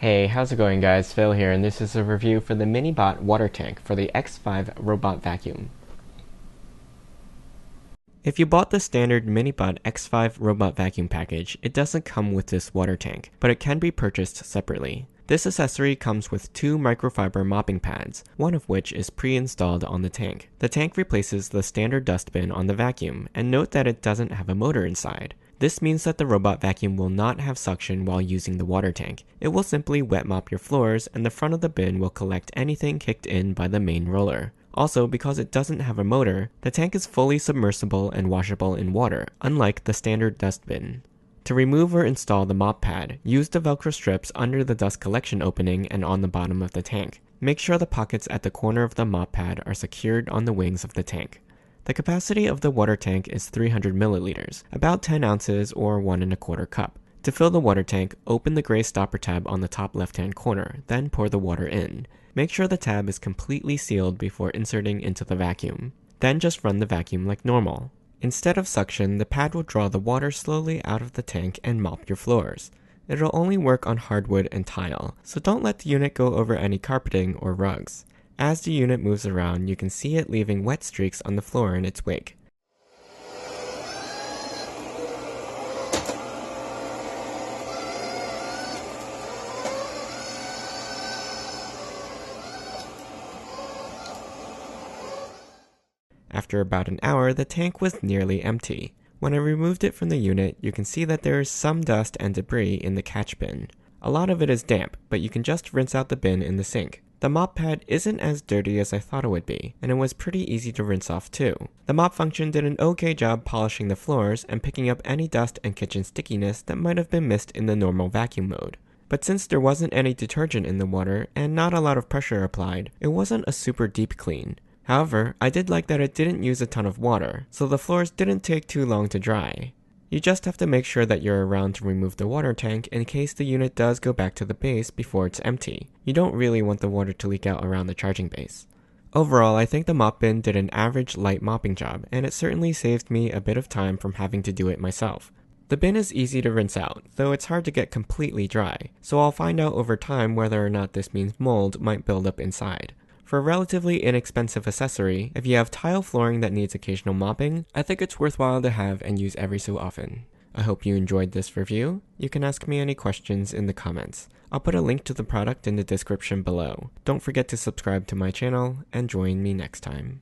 Hey, how's it going guys? Phil here, and this is a review for the Minibot water tank for the X5 robot vacuum. If you bought the standard Minibot X5 robot vacuum package, it doesn't come with this water tank, but it can be purchased separately. This accessory comes with two microfiber mopping pads, one of which is pre-installed on the tank. The tank replaces the standard dustbin on the vacuum, and note that it doesn't have a motor inside. This means that the robot vacuum will not have suction while using the water tank. It will simply wet mop your floors, and the front of the bin will collect anything kicked in by the main roller. Also, because it doesn't have a motor, the tank is fully submersible and washable in water, unlike the standard dustbin. To remove or install the mop pad, use the Velcro strips under the dust collection opening and on the bottom of the tank. Make sure the pockets at the corner of the mop pad are secured on the wings of the tank. The capacity of the water tank is 300 milliliters, about 10 ounces or 1¼ cup. To fill the water tank, open the gray stopper tab on the top left-hand corner, then pour the water in. Make sure the tab is completely sealed before inserting into the vacuum. Then just run the vacuum like normal. Instead of suction, the pad will draw the water slowly out of the tank and mop your floors. It'll only work on hardwood and tile, so don't let the unit go over any carpeting or rugs. As the unit moves around, you can see it leaving wet streaks on the floor in its wake. After about an hour, the tank was nearly empty. When I removed it from the unit, you can see that there is some dust and debris in the catch bin. A lot of it is damp, but you can just rinse out the bin in the sink. The mop pad isn't as dirty as I thought it would be, and it was pretty easy to rinse off too. The mop function did an okay job polishing the floors and picking up any dust and kitchen stickiness that might have been missed in the normal vacuum mode. But since there wasn't any detergent in the water and not a lot of pressure applied, it wasn't a super deep clean. However, I did like that it didn't use a ton of water, so the floors didn't take too long to dry. You just have to make sure that you're around to remove the water tank in case the unit does go back to the base before it's empty. You don't really want the water to leak out around the charging base. Overall, I think the mop bin did an average light mopping job, and it certainly saved me a bit of time from having to do it myself. The bin is easy to rinse out, though it's hard to get completely dry, so I'll find out over time whether or not this means mold might build up inside. For a relatively inexpensive accessory, if you have tile flooring that needs occasional mopping, I think it's worthwhile to have and use every so often. I hope you enjoyed this review. You can ask me any questions in the comments. I'll put a link to the product in the description below. Don't forget to subscribe to my channel and join me next time.